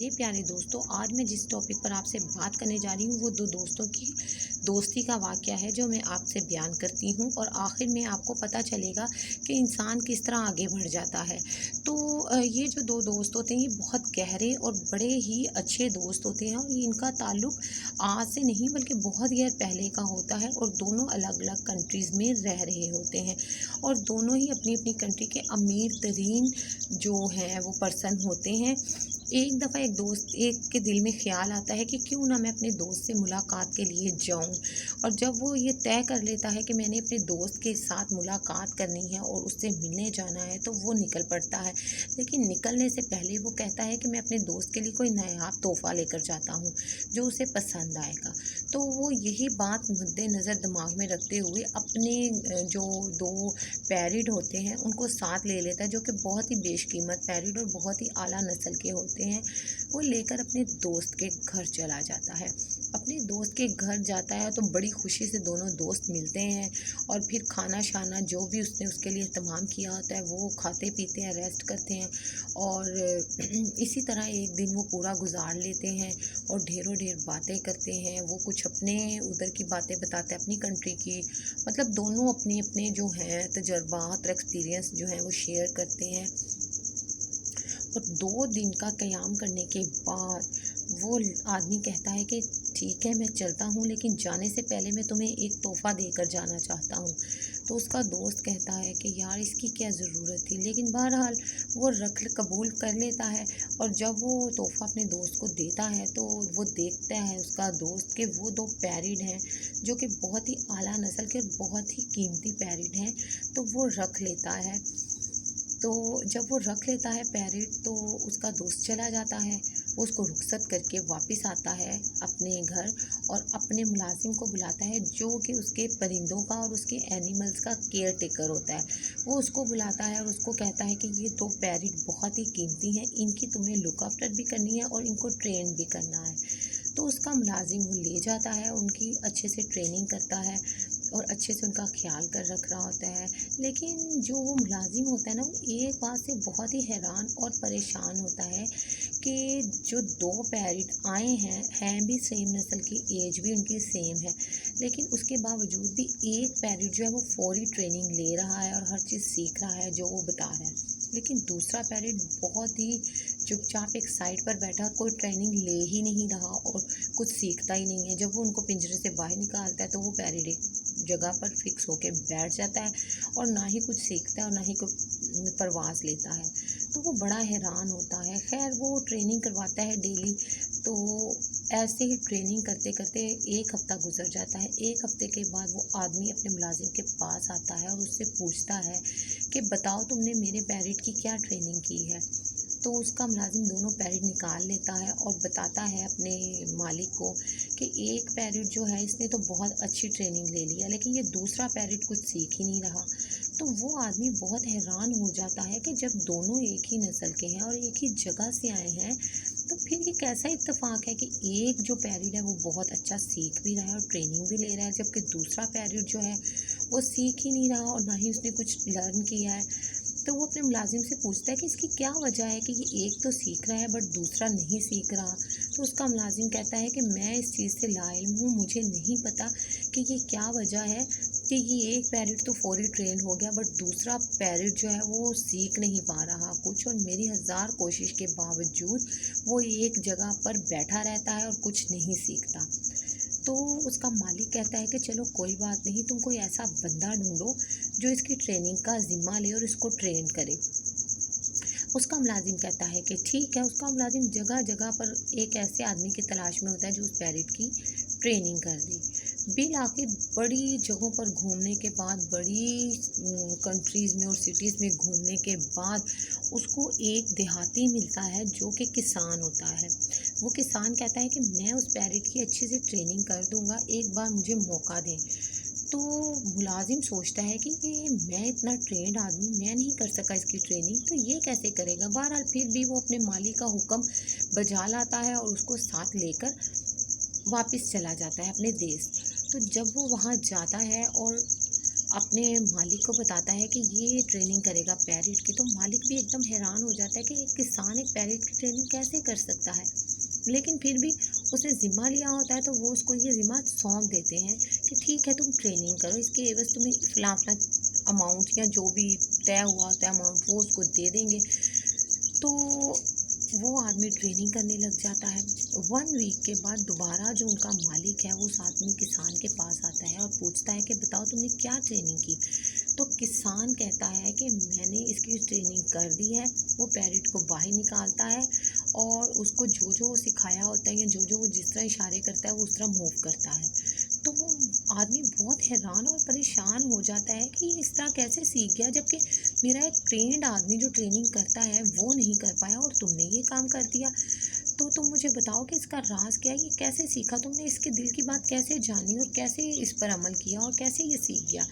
मेरे प्यारे दोस्तों, आज मैं जिस टॉपिक पर आपसे बात करने जा रही हूँ वो दो दोस्तों की दोस्ती का वाक़या है जो मैं आपसे बयान करती हूँ और आखिर में आपको पता चलेगा कि इंसान किस तरह आगे बढ़ जाता है। तो ये जो दो दोस्त होते हैं ये बहुत गहरे और बड़े ही अच्छे दोस्त होते हैं और ये इनका ताल्लुक़ आज से नहीं बल्कि बहुत ईयर पहले का होता है और दोनों अलग-अलग कंट्रीज़ में रह रहे होते हैं और दोनों ही अपनी-अपनी कंट्री के अमीर तरीन जो हैं वो पर्सन होते हैं। एक दफ़ा एक के दिल में ख़्याल आता है कि क्यों ना मैं अपने दोस्त से मुलाकात के लिए जाऊं, और जब वो ये तय कर लेता है कि मैंने अपने दोस्त के साथ मुलाकात करनी है और उससे मिलने जाना है तो वो निकल पड़ता है। लेकिन निकलने से पहले वो कहता है कि मैं अपने दोस्त के लिए कोई नायाब तोहफ़ा लेकर जाता हूँ जो उसे पसंद आएगा। तो वो यही बात मद्देनज़र दिमाग में रखते हुए अपने जो दो पैरट होते हैं उनको साथ ले लेता है, जो कि बहुत ही बेशकीमत पैरट और बहुत ही आला नस्ल के होते हैं। वो लेकर अपने दोस्त के घर चला जाता है। अपने दोस्त के घर जाता है तो बड़ी खुशी से दोनों दोस्त मिलते हैं और फिर खाना शाना जो भी उसने उसके लिए तमाम किया होता है वो खाते पीते हैं, रेस्ट करते हैं और इसी तरह एक दिन वो पूरा गुजार लेते हैं और ढेरों ढेर बातें करते हैं। वो कुछ अपने उधर की बातें बताते हैं, अपनी कंट्री की, मतलब दोनों अपने अपने जो हैं तजर्बात और एक्सपीरियंस जो हैं वो शेयर करते हैं। और 2 दिन का क़याम करने के बाद वो आदमी कहता है कि ठीक है मैं चलता हूँ, लेकिन जाने से पहले मैं तुम्हें एक तोहफ़ा देकर जाना चाहता हूँ। तो उसका दोस्त कहता है कि यार इसकी क्या ज़रूरत थी, लेकिन बहरहाल वो कबूल कर लेता है। और जब वो तोहफ़ा अपने दोस्त को देता है तो वो देखता है उसका दोस्त कि वो 2 पैरट हैं जो कि बहुत ही आला नस्ल के और बहुत ही कीमती पैरट हैं, तो वो रख लेता है। तो जब वो रख लेता है पैरट तो उसका दोस्त चला जाता है। वो उसको रुखसत करके वापस आता है अपने घर और अपने मुलाजिम को बुलाता है जो कि उसके परिंदों का और उसके एनिमल्स का केयर टेकर होता है। वो उसको बुलाता है और उसको कहता है कि ये 2 पैरट बहुत ही कीमती हैं, इनकी तुम्हें लुक आफ्टर भी करनी है और इनको ट्रेन भी करना है। तो उसका मुलाजिम वो ले जाता है, उनकी अच्छे से ट्रेनिंग करता है और अच्छे से उनका ख्याल कर रख रहा होता है। लेकिन जो वो मुलाजिम होता है ना, वो एक बात से बहुत ही हैरान और परेशान होता है कि जो 2 पैरट आए हैं भी सेम नस्ल की, एज भी उनकी सेम है, लेकिन उसके बावजूद भी एक पैरट जो है वो फौरी ट्रेनिंग ले रहा है और हर चीज़ सीख रहा है जो वो बता रहा है। लेकिन दूसरा पैरट बहुत ही चुपचाप एक साइड पर बैठा और कोई ट्रेनिंग ले ही नहीं रहा और कुछ सीखता ही नहीं है। जब वो उनको पिंजरे से बाहर निकालता है तो वो पैरट एक जगह पर फिक्स होकर बैठ जाता है और ना ही कुछ सीखता है और ना ही कोई परवाज़ लेता है। तो वो बड़ा हैरान होता है। खैर वो ट्रेनिंग करवाता है डेली। तो ऐसे ही ट्रेनिंग करते करते 1 हफ़्ता गुजर जाता है। 1 हफ़्ते के बाद वो आदमी अपने मुलाजिम के पास आता है और उससे पूछता है कि बताओ तुमने मेरे पैरट की क्या ट्रेनिंग की है। तो उसका मुलाजिम दोनों पैरट निकाल लेता है और बताता है अपने मालिक को कि एक पैरट जो है इसने तो बहुत अच्छी ट्रेनिंग ले लिया, लेकिन ये दूसरा पैरट कुछ सीख ही नहीं रहा। तो वो आदमी बहुत हैरान हो जाता है कि जब दोनों एक ही नस्ल के हैं और एक ही जगह से आए हैं तो फिर ये कैसा इत्तेफाक है कि एक जो पैरट है वो बहुत अच्छा सीख भी रहा है और ट्रेनिंग भी ले रहा है, जबकि दूसरा पैरट जो है वो सीख ही नहीं रहा और ना ही उसने कुछ लर्न किया है। तो वो अपने मुलाजिम से पूछता है कि इसकी क्या वजह है कि ये एक तो सीख रहा है बट दूसरा नहीं सीख रहा। तो उसका मुलाजिम कहता है कि मैं इस चीज़ से लाइल्म हूँ, मुझे नहीं पता कि ये क्या वजह है कि ये एक पैरट तो फौरी ट्रेन हो गया बट दूसरा पैरट जो है वो सीख नहीं पा रहा कुछ, और मेरी हज़ार कोशिश के बावजूद वो एक जगह पर बैठा रहता है और कुछ नहीं सीखता। तो उसका मालिक कहता है कि चलो कोई बात नहीं, तुम कोई ऐसा बंदा ढूंढो जो इसकी ट्रेनिंग का ज़िम्मा ले और इसको ट्रेन करे। उसका मुलाजिम कहता है कि ठीक है। उसका मुलाजिम जगह जगह पर एक ऐसे आदमी की तलाश में होता है जो उस पैरट की ट्रेनिंग कर दे। बिल आखिर बड़ी जगहों पर घूमने के बाद, बड़ी कंट्रीज़ में और सिटीज़ में घूमने के बाद उसको एक देहाती मिलता है जो कि किसान होता है। वो किसान कहता है कि मैं उस पैरट की अच्छे से ट्रेनिंग कर दूंगा, एक बार मुझे मौका दें। तो मुलाजिम सोचता है कि ये मैं इतना ट्रेंड आदमी, मैं नहीं कर सका इसकी ट्रेनिंग तो ये कैसे करेगा। बहरहाल फिर भी वो अपने मालिक का हुक्म बजा लाता है और उसको साथ लेकर वापस चला जाता है अपने देश। तो जब वो वहाँ जाता है और अपने मालिक को बताता है कि ये ट्रेनिंग करेगा पैरट की, तो मालिक भी एकदम हैरान हो जाता है कि एक किसान एक पैरट की ट्रेनिंग कैसे कर सकता है। लेकिन फिर भी उसने ज़िम्मा लिया होता है, तो वो उसको ये ज़िम्मा सौंप देते हैं कि ठीक है तुम ट्रेनिंग करो, इसके एवज़ तुम्हें फ़लाँ अमाउंट या जो भी तय हुआ होता है अमाउंट वो उसको दे देंगे। तो वो आदमी ट्रेनिंग करने लग जाता है। 1 वीक के बाद दोबारा जो उनका मालिक है वो उस आदमी किसान के पास आता है और पूछता है कि बताओ तुमने क्या ट्रेनिंग की? तो किसान कहता है कि मैंने इसकी ट्रेनिंग कर दी है। वो पैरट को बाहर निकालता है और उसको जो-जो वो सिखाया होता है या जो-जो वो जिस तरह इशारे करता है वो उस तरह मूव करता है। तो वो आदमी बहुत हैरान और परेशान हो जाता है कि ये इस तरह कैसे सीख गया, जबकि मेरा एक ट्रेन्ड आदमी जो ट्रेनिंग करता है वो नहीं कर पाया और तुमने ये काम कर दिया। तो तुम मुझे बताओ कि इसका राज क्या है, ये कैसे सीखा तुमने, इसके दिल की बात कैसे जानी और कैसे इस पर अमल किया और कैसे ये सीख गया।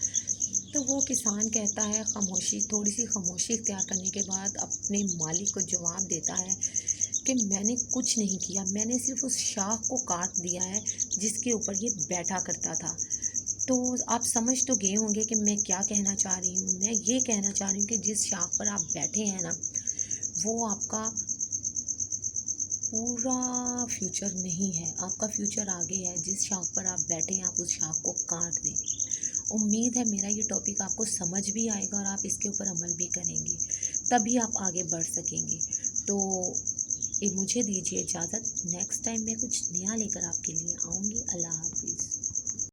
तो वो किसान कहता है, खामोशी थोड़ी सी खामोशी इख्तियार करने के बाद अपने मालिक को जवाब देता है कि मैंने कुछ नहीं किया, मैंने सिर्फ उस शाख को काट दिया है जिसके ऊपर ये बैठा करता था। तो आप समझ तो गए होंगे कि मैं क्या कहना चाह रही हूँ। मैं ये कहना चाह रही हूँ कि जिस शाख पर आप बैठे हैं ना, वो आपका पूरा फ्यूचर नहीं है, आपका फ्यूचर आगे है। जिस शाख पर आप बैठे हैं आप उस शाख को काट दें। उम्मीद है मेरा ये टॉपिक आपको समझ भी आएगा और आप इसके ऊपर अमल भी करेंगे, तभी आप आगे बढ़ सकेंगे। तो मुझे दीजिए इजाज़त, नेक्स्ट टाइम मैं कुछ नया लेकर आपके लिए आऊँगी। अल्लाह हाफ़िज़।